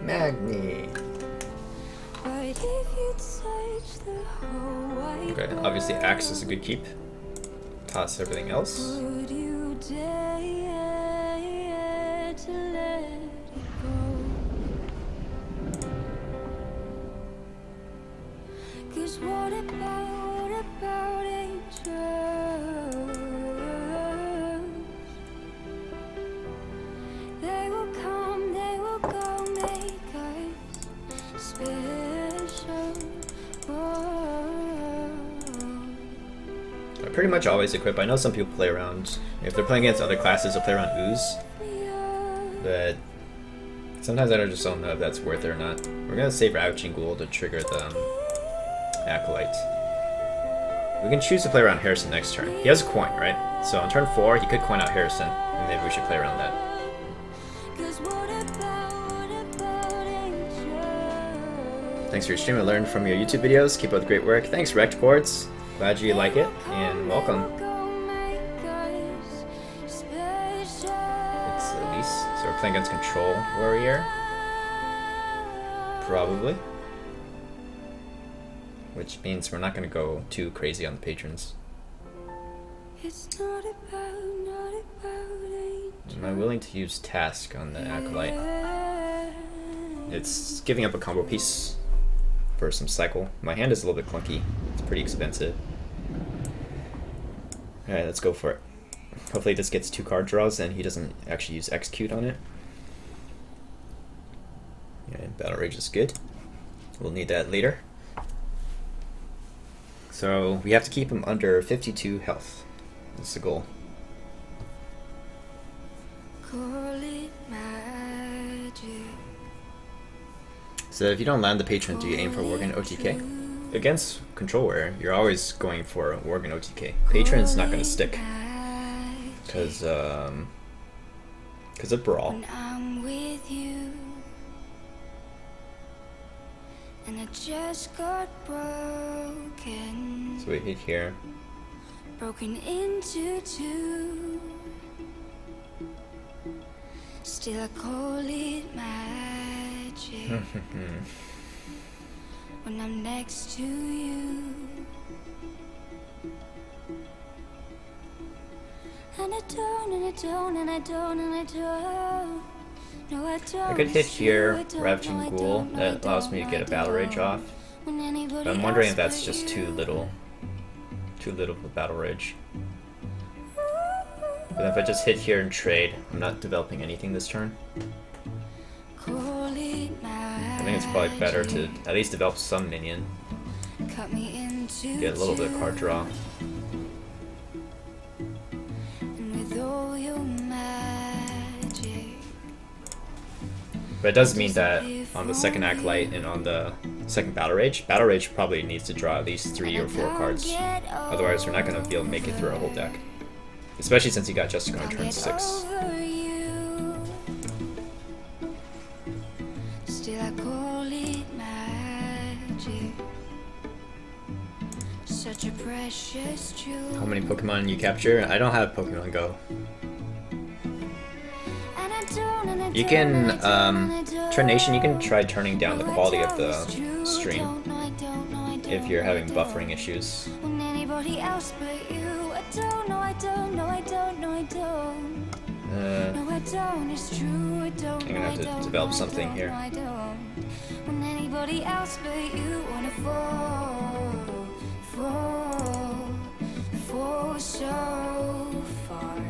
Magni. Okay, obviously axe is a good keep. Toss everything else. What about angels? They will come, they will go, make us special. I pretty much always equip. I know some people play around. If they're playing against other classes, they'll play around ooze. But sometimes I just don't know if that's worth it or not. We're gonna save Ravaging Ghoul to trigger the Acolyte. We can choose to play around Harrison next turn. He has a coin, right? So on turn 4, he could coin out Harrison, and maybe we should play around that. Thanks for your stream. I learned from your YouTube videos. Keep up the great work. Thanks, Wrecked Boards. Glad you like it, and welcome. It's Elise. So we're playing against Control Warrior. Probably. Which means we're not going to go too crazy on the patrons. Am I willing to use Task on the Acolyte? It's giving up a combo piece for some cycle. My hand is a little bit clunky. It's pretty expensive. Alright, let's go for it. Hopefully this gets 2 card draws and he doesn't actually use Execute on it. Yeah, Battle Rage is good. We'll need that later. So we have to keep him under 52 health. That's the goal. So if you don't land the patron, do you aim for Worgen OTK? Against Control Warrior, you're always going for Worgen OTK. Patron's not going to stick. Because of Brawl. And it just got broken. So we hit here. Broken into 2. Still I call it magic. When I'm next to you. And I don't, and I don't, and I don't, and I don't. No, I don't. I could hit here, Ravaging Ghoul, that allows me to get a Battle Rage off. But I'm wondering if that's just too little of a Battle Rage. But if I just hit here and trade, I'm not developing anything this turn. I think it's probably better to at least develop some minion. Get a little bit of card draw. But it does mean that on the second Acolyte and on the second Battle Rage probably needs to draw at least 3 or 4 cards. Otherwise, we're not going to be able to make it through our whole deck. Especially since he got Justicar on turn 6. How many Pokemon you capture? I don't have Pokemon Go. You can, Trination, you can try turning down the quality of the stream if you're having buffering issues. I'm gonna have to develop something here.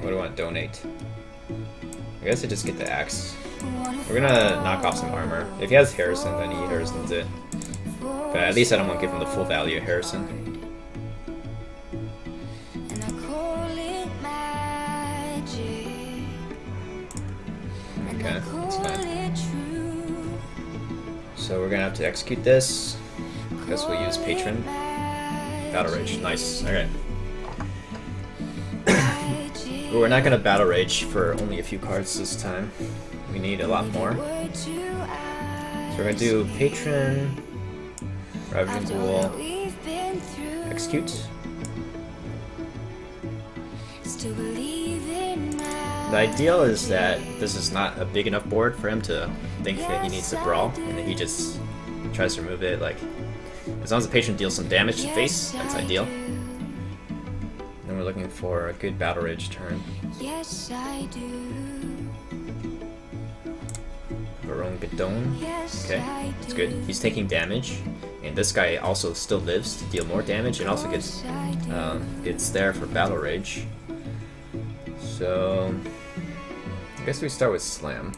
What do I want to donate? I guess I just get the axe. We're gonna knock off some armor. If he has Harrison, then he Harrison's it. But at least I don't want to give him the full value of Harrison. Okay, that's fine. So we're gonna have to execute this. Guess we'll use Patron. Battle Rage, nice. Alright. But we're not gonna Battle Rage for only a few cards this time. We need a lot more. So we're gonna do Patron, Ravaging Ghoul, Execute. The ideal is that this is not a big enough board for him to think that he needs to brawl, and that he just tries to remove it. Like, as long as the patient deals some damage to face, that's ideal. Then we're looking for a good battle rage turn. Yes, I do. Baron Gadon. Okay, that's good. He's taking damage, and this guy also still lives to deal more damage, and also gets there for battle rage. So I guess we start with slam.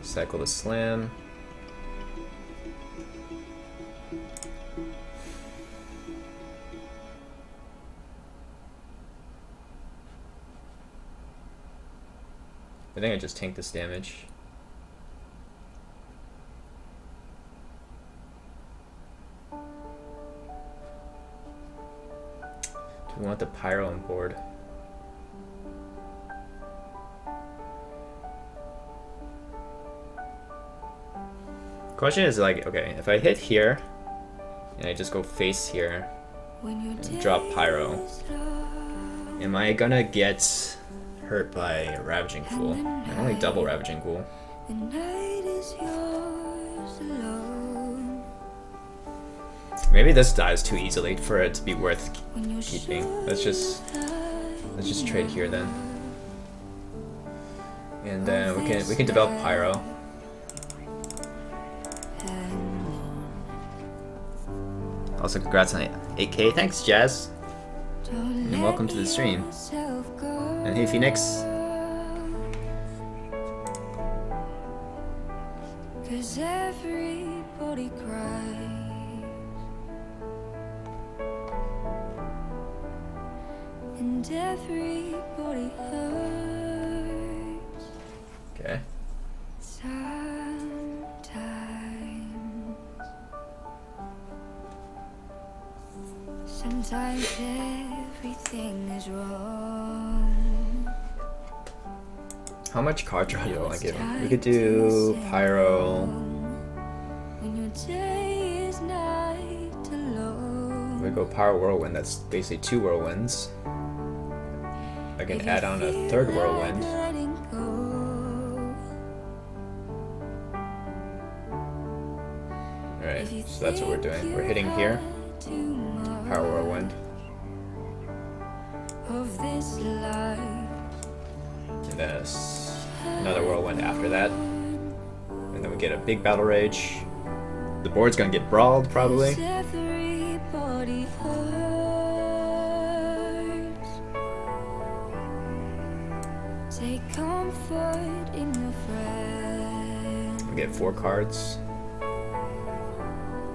Cycle the slam. I think I just tank this damage. Do we want the pyro on board? Question is like, okay, if I hit here and I just go face here and drop pyro, am I gonna get hurt by Ravaging Fool? I only double Ravaging Fool. Maybe this dies too easily for it to be worth keeping. Let's just trade here then, and then we can develop pyro. Also, congrats on 8K. Thanks, Jazz, and welcome to the stream. And hey, Phoenix. Cause everybody cries, and everybody hurts. Okay. Sometimes everything is wrong. How much card draw do I want to give him? We could do pyro. When your day is night alone. We go pyro whirlwind. That's basically 2 whirlwinds. I can add on a 3rd whirlwind. Alright, so that's what we're doing. We're hitting here. Power whirlwind. And then another whirlwind after that. And then we get a big battle rage. The board's gonna get brawled probably. Take comfort in your friend. We get 4 cards.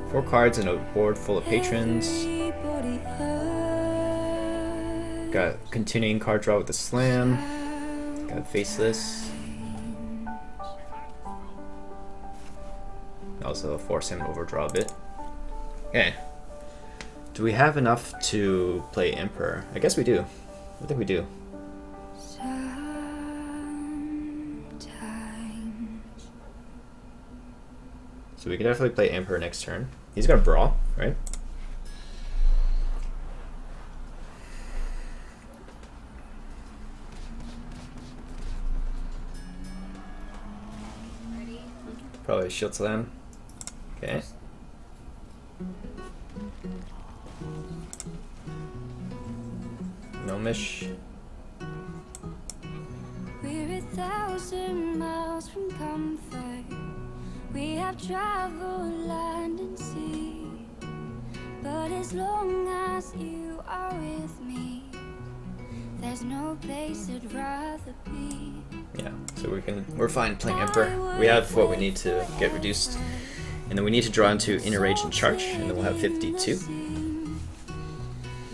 4 cards and a board full of patrons. Got continuing card draw with the slam. Gotta face this. Also force him to overdraw a bit. Okay. Do we have enough to play Emperor? I guess we do. I think we do. So we can definitely play Emperor next turn. He's gonna brawl, right? Probably shield slam. Okay. Gnomish. We're 1,000 miles from comfort. We have traveled land and sea. But as long as you are with me, there's no place I'd rather be. Yeah, so we're fine playing Emperor. We have what we need to get reduced. And then we need to draw into Inner Rage and Charge, and then we'll have 52.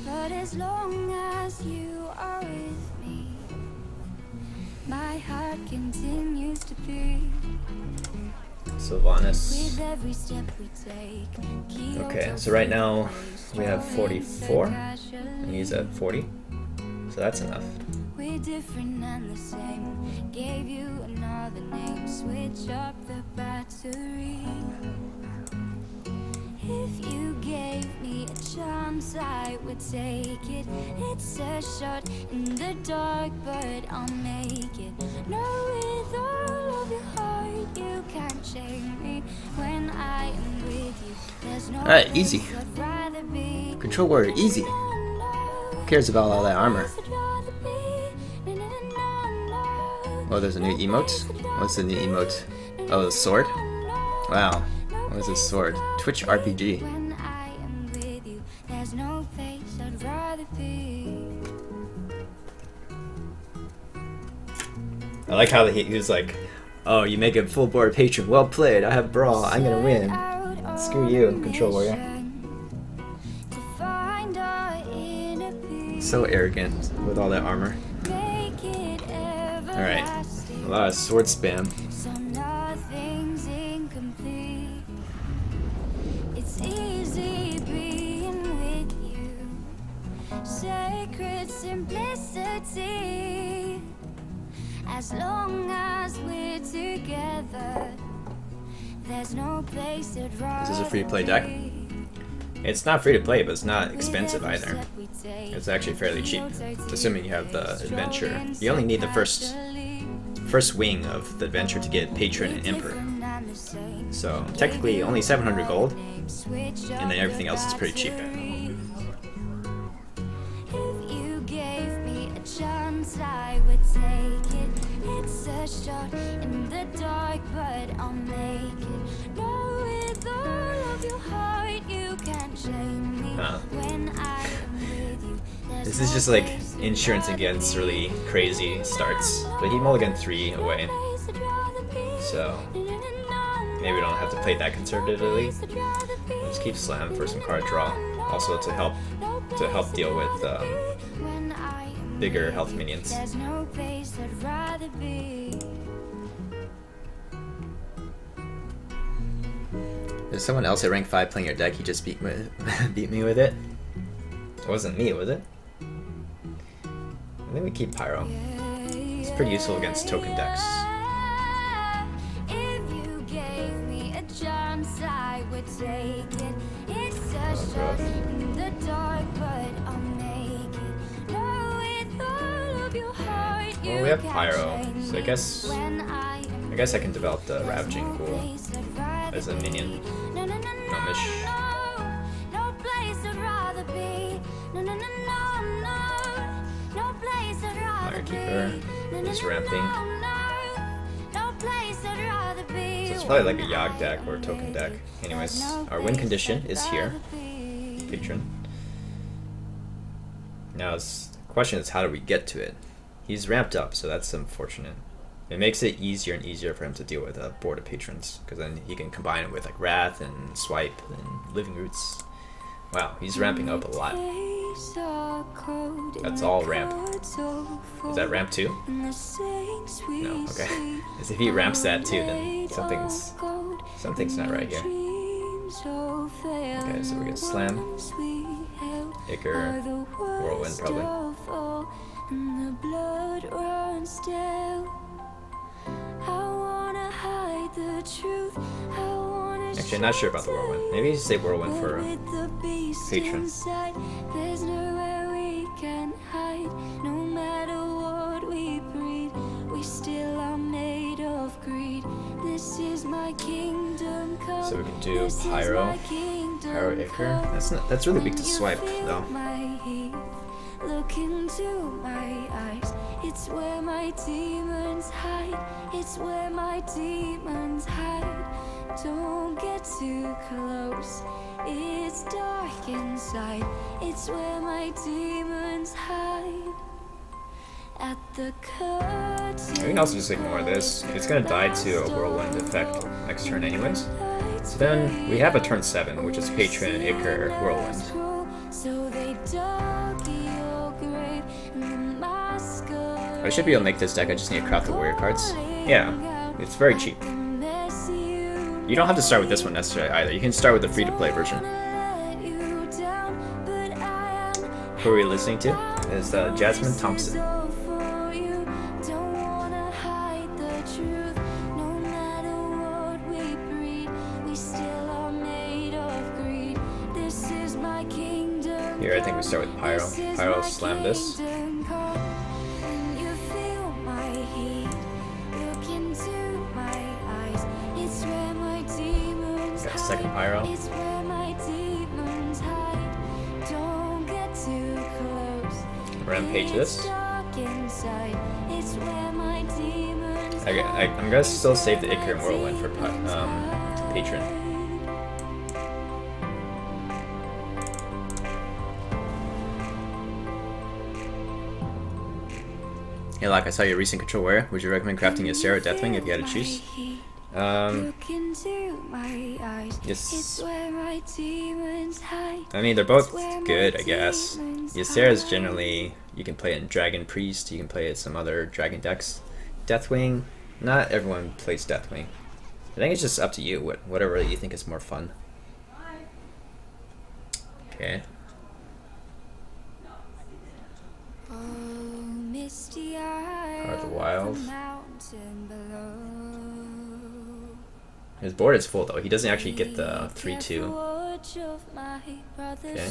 But as long as you are with me, my heart continues to beat. Sylvanas. With every step we take. Okay, so right now we have 44, and he's at 40. So that's enough. We're different and the same. Gave you another name. Switch up the battery. If you gave me a chance, I would take it. It's a shot in the dark, but I'll make it. No, with all of your heart, you can't shame me when I am with you. There's no Alright, easy. place I'd rather be. Control warrior, easy. Who cares about all that armor? Oh, there's a new emote? What's the new emote? Oh, the sword? Wow. What is this sword? Twitch RPG. When I am with you, there's no place I'd rather be. I like how he was like, oh, you make a full board patron. Well played. I have brawl. I'm gonna win. Screw you, Control Warrior. So arrogant with all that armor. Alright. A lot of sword spam. So nothing's incomplete. It's easy being with you. Sacred simplicity. As long as we're together, there's no place I'd rather. Is this a free-to-play deck? It's not free to play, but it's not expensive either. It's actually fairly cheap, assuming you have the adventure. You only need the first wing of the adventure to get Patron and Emperor. So technically only 700 gold, and then everything else is pretty cheap. If you gave me a chance, I would take it. It's a shot in the dark, but I'll make it. No, with all of your heart, you can't shame me when I am with you. This is just like insurance against really crazy starts. But he mulliganed 3 away, so maybe we don't have to play that conservatively. We'll just keep slam for some card draw, also to help deal with bigger health minions. There's no place I'd rather be. There's someone else at rank 5 playing your deck. He just beat me with it. It wasn't me, was it? I think we keep Pyro. It's pretty useful against token decks. If you gave me a chance, I would take it. It's a shot in the dark, but I'll make it. No, with all of your heart, you Well, we have can't Pyro, shame so I me guess when I am I can develop the Ravaging Ghoul place I'd rather as a minion. No, no, no, no, Nomish. no place I'd rather be. No, no, no, no, no, no place I'd rather Fire be. Keeper is ramping. No place I'd rather be. So it's probably like a Yogg deck or a token deck. Anyways, our win condition is here. Patron. Now the question is, how do we get to it? He's ramped up, so that's unfortunate. It makes it easier and easier for him to deal with a board of patrons, because then he can combine it with like Wrath and Swipe and Living Roots. Wow, he's ramping up a lot. That's all ramp. Is that ramp 2? No, okay. Because if he ramps that too, then something's not right here. Okay, so we're gonna slam, Icar, Whirlwind probably. Actually, I'm not sure about the Whirlwind. Maybe say Whirlwind for Patron. There's nowhere we can hide. No matter what we breed, we still are made of greed. This is my kingdom come. So we can do Pyro, Icar. That's really weak to Swipe though. Look into my eyes. It's where my demons hide. It's where my demons hide. Don't get too close. It's dark inside. It's where my demons hide. At the curtain. We can also just ignore this. It's gonna die to a Whirlwind effect next turn anyways. So then we have a turn 7, which is Patron, Icar, Whirlwind. So they dug your grave in the mask of I should be able to make this deck, I just need to craft the warrior cards. Yeah, it's very cheap. You don't have to start with this one necessarily either. You can start with the free-to-play version. Who are we listening to? It's Jasmine Thompson. we start with Pyro. Pyro slam this. Got a second Pyro. Rampage this. I'm gonna still save the Icar and Whirlwind for Patron. Hey, Locke, I saw your recent control wear. Would you recommend crafting a Sarah Deathwing if you had to choose? Yes. I mean, they're both good, I guess. Ysera's generally, you can play it in Dragon Priest, you can play it in some other Dragon decks. Deathwing, not everyone plays Deathwing. I think it's just up to you, whatever you think is more fun. Okay. Heart of the Wild. His board is full though. He doesn't actually get the 3/2. Okay.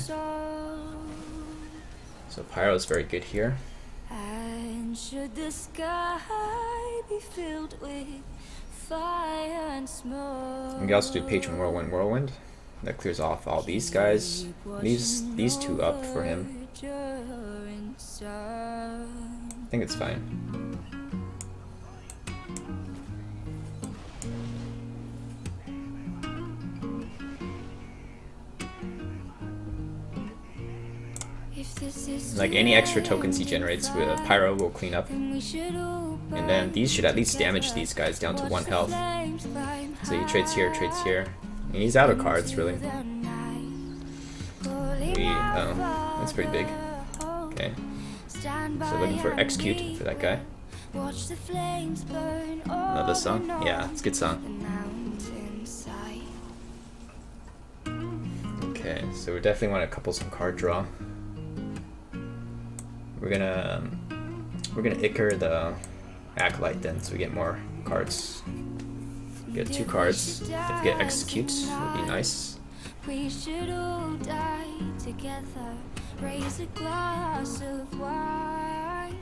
So Pyro is very good here. And should the sky be filled with fire and smoke. We can also do Patron Whirlwind. That clears off all these guys. Leaves these two up for him. I think it's fine. Like any extra tokens he generates with Pyro will clean up. And then these should at least damage these guys down to 1 health. So he trades here, and he's out of cards really. Oh, that's pretty big. Okay. So looking for Execute for that guy. Love this song? Yeah, it's a good song. Okay, so we definitely want to couple some card draw. We're gonna Icar the Acolyte then, so we get more cards. Get 2 cards. If we get Execute, would be nice. We should all die together. Raise a glass of wine.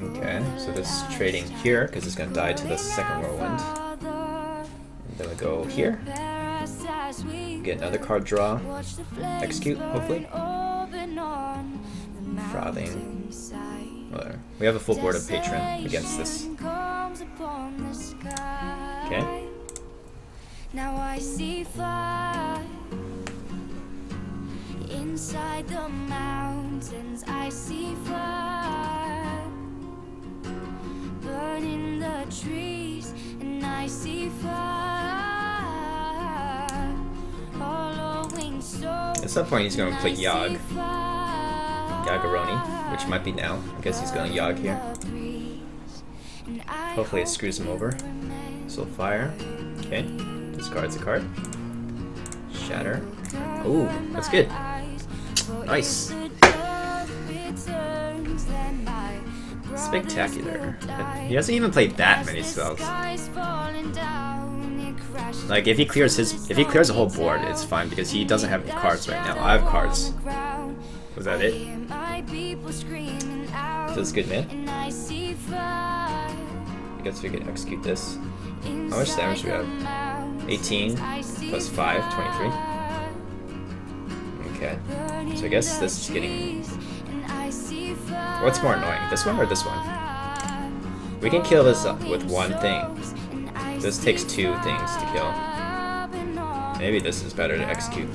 Okay, so this is trading here because it's gonna die to the second Whirlwind. And then we go here. Get another card draw. Execute, hopefully. Frothing. Whatever. We have a full board of Patron against this. Okay. Now I see fire inside the mountains. I see fire burning the trees, and I see fire hollowing souls. At some point he's going to play Yagaroni, which might be now. I guess he's going Yag here. Hopefully it screws him over. So fire. Okay. Discards a card. Shatter. Ooh, that's good. Nice. Spectacular. He hasn't even played that many spells. Like if he clears the whole board, it's fine because he doesn't have any cards right now. I have cards. Was that it? So it's good, man. I guess we can execute this. How much damage do we have? 18 plus 5, 23. Okay. So I guess this is getting... What's more annoying? This one or this one? We can kill this up with one thing. This takes 2 things to kill. Maybe this is better to execute.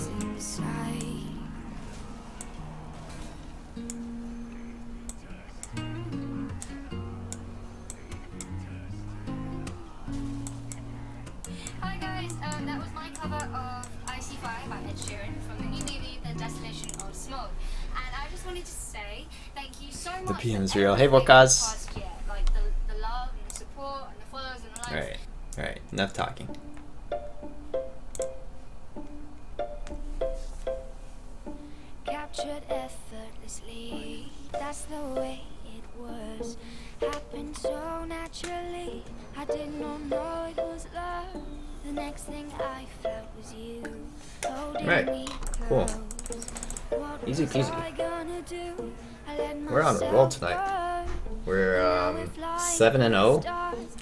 The PM's real. Hey, Volkaz. Alright, enough talking. Captured effortlessly, that's the way it was. Happened so naturally, I did not know it was love. The next thing I felt was you. Alright, cool. Easy peasy. We're on a roll tonight. We're 7-0,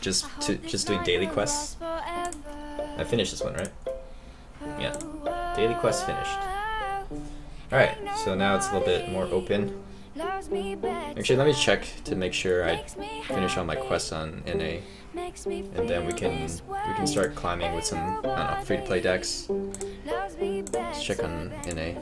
just doing daily quests. I finished this one, right? Yeah, daily quest finished. Alright, so now it's a little bit more open. Actually, let me check to make sure I finish all my quests on NA, and then we can start climbing with some, I don't know, free-to-play decks. Let's check on NA.